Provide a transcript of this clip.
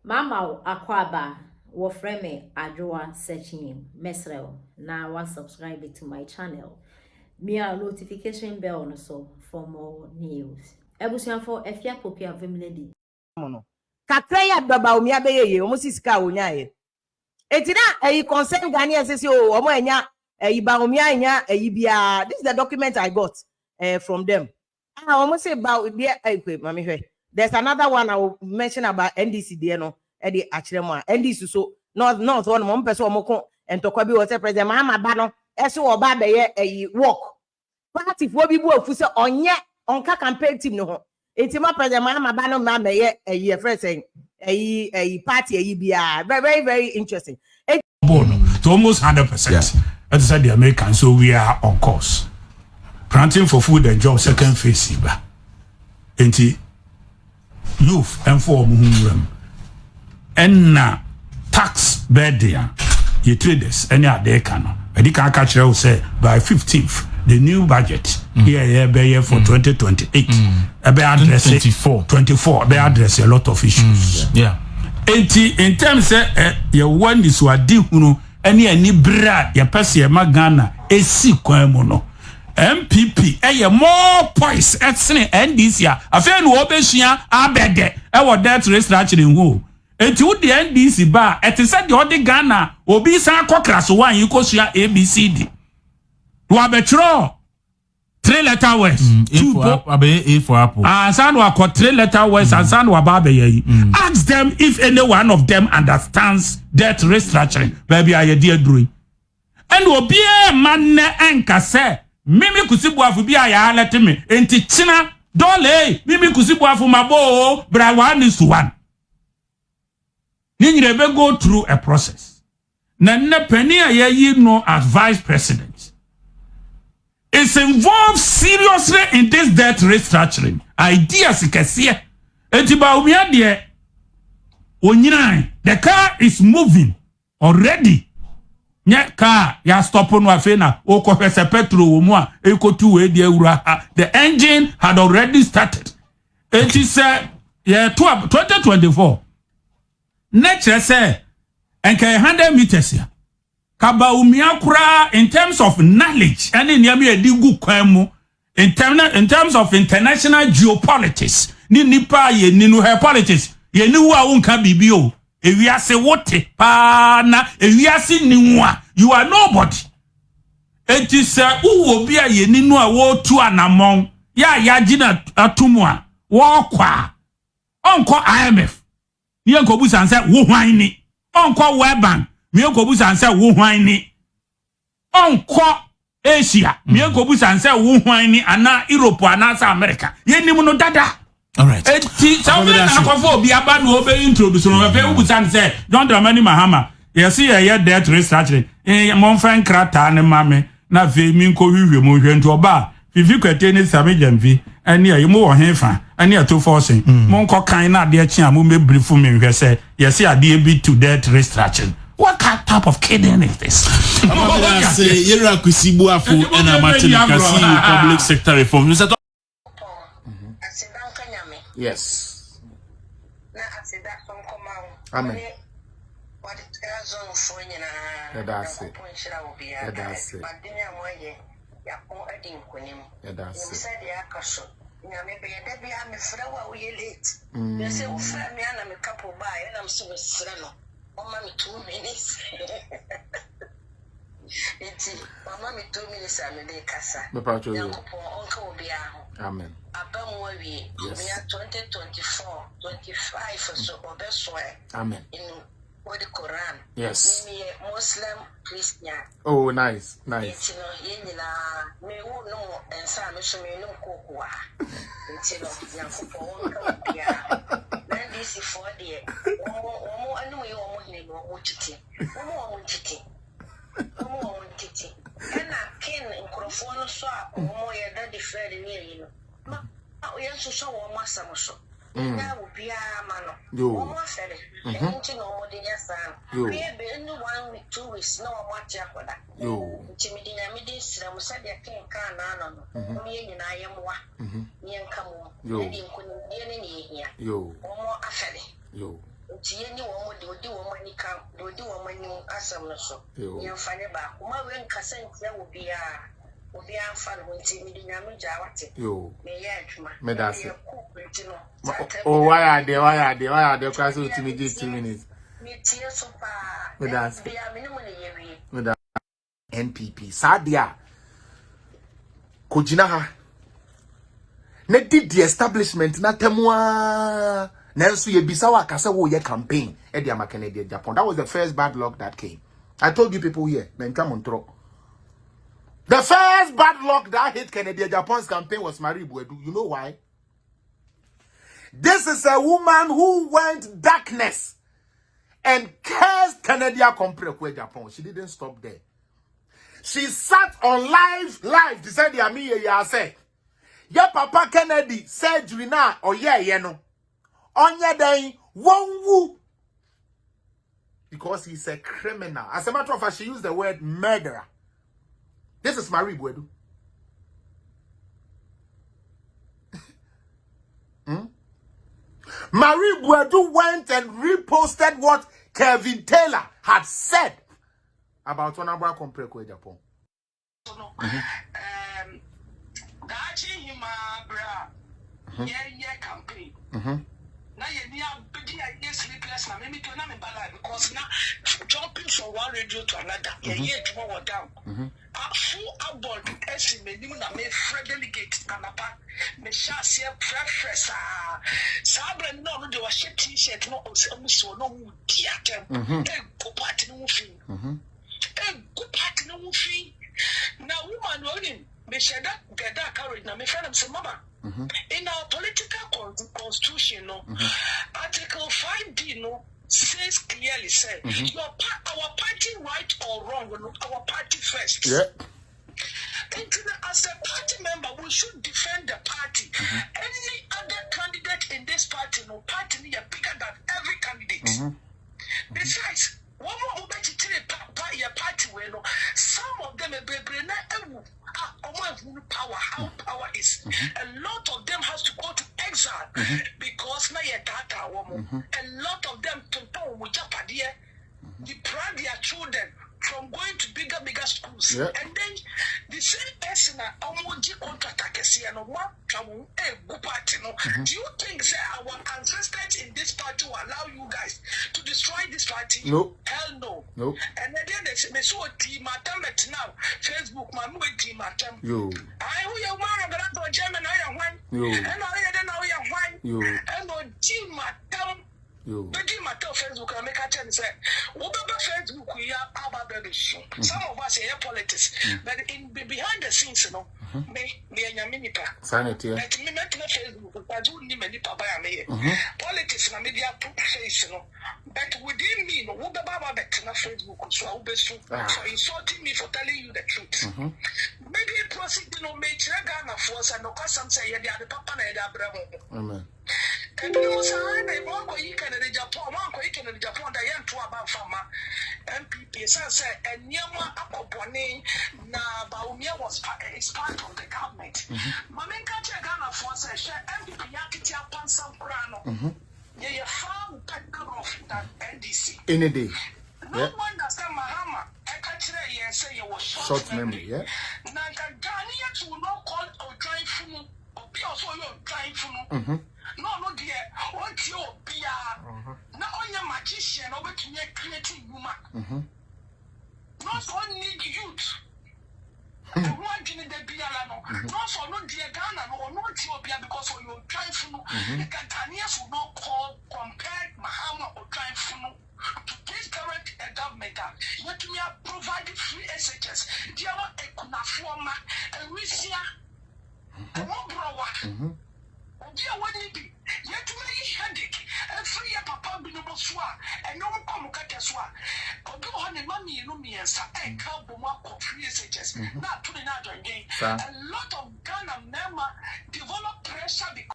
Mama Akwaba will frame Adjoa searching Mesrel. Now I subscribe to my channel. Me a notification bell also for more news. Ebusian for Efia Popi of Vimledi. Kakra ya baba omi abeye ye omo sisika onya ye. Etina concern Ghanaians say omo enya ba omi anya bia. This is the document I got from them. Omo say about there mami hwe. There's another one I will mention about NDC there no e dey achiremo NDC so not one mo person omo ko entokwa bi wo say president Mahama ba no e so oba beye work. Party fo bi bu afu say onye onka campaign team no ho. Etima president Mahama ba no ma meye friend saying party bia very very interesting. To almost 100%. As I said, the Americans, so we are on course. Granting for food and job second phase iba. Enti youth and for muhumrem. And tax burden ye traders any other can. Edi can catch you say by 15th the new budget here for 2028 address 24 they address a lot of issues. In terms your one is what di hunu any bra your person magana esi kwan mu no MPP more points at NDC afa no obesua abede wo that restructuring ho enti wo the NDC ba et said the other Ghana obi san kokra so wan yikosua ABCD to abetro 3-letter words A for apple and sound wa 3-letter words and sound wa ba be ask them if any one of them understands that restructuring baby aye dey duru and obi man enka say mimi kusibuafu bi aya let me enti china dole mimi kusibuafu mabo bra one is one ni be go through a process na penny aye no as vice president is involved seriously in this debt restructuring ideas ikese enti ba umia de onyina the car is moving already. Nye car ya stop on wafena o ko pese petrol wo mu a ekotu we de awura the engine had already started. It is 2024 nature say enka 100 meters ya kaba umia kura in terms of knowledge and in yami edigu kwan mu in terms of international geopolitics ni nipa ye ninu her politics ye ni wa wonka bibio ewiase wote pa na ewiase niwa you are nobody. It is uwo bia ye ninu a wo tu anamon ya gina atumu a wo kwa onko IMF ni enkobu sanse wo hwan ni onko World Bank mi enkobu sanse wo hwan ni onko Asia mi enkobu sanse wo hwan ni ana Europe ana sa America ye nimu no dada. All right. Something I be about no be introduce no be who say don't Dramani Mahama. You see a debt restructuring. Mon friend krata ne mame na ve mi nko hwehwe mo hwento oba. Fifi kwete ne same jamvi. Ani ayi mo wo henfa. Ani ato forcing. Mon ko kan na de chi am me brief me hwe say you see ade be to debt restructuring. What type of kidding is this? Say Yera Kusibu afu and Martin Kasi public sector reform. Yes. Amen. That's it. Mama me 2 minutes and me kasa. Amen. Abamuwi, we are 2024, 25 so obeswe. Amen. In what the Quran. Yes. Me Muslim Christian. Oh, nice. You know, me who know and some me no kokwa. Until yankupo then this is for the omo anu ye omo ni omo titi. Omo titi. And I can microphone so omo ye daddy Fred ni you know. We are so master. Now will be a man. You almost said it. And no more than your son. We have been 1 week, 2 weeks, no more for that. You, Timmy, I made this, I was said I can't can me and I am one. Me and come on. You didn't couldn't get any here. You, or more affair. You, Tieni woman do woman come, do woman asam no so. Yan fane ba. Uma wen kasentia will be a fan when Timmy Namu Jawati. Yo. Me yet, Me that's it. Oh, why are they class to me 2 minutes? Me tear so far. Me that's be a minimum year. Me that NPP. Sadia. Kojina ha. Ne did the establishment na temwa. Nanso ye bisa wa kasa wo ye campaign e dia Canadian Japan. That was the first bad luck that came. I told you people here, the first bad luck that hit Canadian Japan's campaign was Marie Buedu. You know why? This is a woman who went darkness and cursed Canadian Compre Japan. She didn't stop there. She sat on live to say the ami ya say, "Yeah, Papa Kennedy surgery na or yeah no. Onya day won't woo." Because he's a criminal. As a matter of fact, she used the word murderer. This is Marie Buedu. Marie Buedu went and reposted what Kevin Taylor had said about Onabwa Kompreko Japan. Campaign. Now you are sleepless now. Maybe to me because now jumping from one radio to another, you tomorrow down. Full about estimate, you know, me delegate and about me shall see a preference. Sabre no, they were shit t-shirt, no, so no, theater, go party no fee. Go party no fee. Now, woman, running, me said that get that courage. Now, me friend, some mama. In our political constitution, Article 5D says clearly, our party right or wrong, our party first. Yeah. And as a party member, we should defend the party. Any other candidate in this party, party is bigger than every candidate. Besides, one more party, some of them power, how power is. A lot of them has to go to exile because now you're data woman. A lot of them to deprive their children from going to bigger schools. And then the same person do you think our ancestors in this party will allow you guys to destroy this party? No. Hell no. No. And then they say, so team now, Facebook, my team yo. I who you want to go German, I am one. Yo. And I am one. Yo. And no team, yo. Facebook and make a chance. Facebook, we are about baby. Some of us are politics, but in behind the scenes, me and your minute. Sanity. Let me make a Facebook. I do need many papa. Politics and media face, but within me, no, what about Facebook? So I'll be so insulting me for telling you the truth. Maybe a proceed, make Ghana force and no custom say, yeah, the papa and the Amen. And you say, Monko, you can in Japan, Monko, you can in Japan, the young to about farmer, MPP, say, and Yama Apopone, na Baumia was part of the government. Mamenka Ghana force a share MPP Yakitia Pansam Kurano. Ye farm better off than NDC. Any day. No one does that Mahama. I can't say you was short memory, yeah. Nanga Ghanaians will not call or drive from or be also your drive from. No, dear. What you be now on your magician over to your creating woman. Not only youth. The one in the Bialano. Not for no dear Ghana or not Ethiopia because of your drive from the Ghanaians will not call compared Mahama or drive from to this current government. Let me provide free SHS. Dear what a Kunaforma and we see a more. Dear, what it be? Yet to make headache and free a papa binobo swa and no come cataswa. Although honey money no me and and cowboy free SHS. Not putting out again. A lot of Ghana member develop pressure because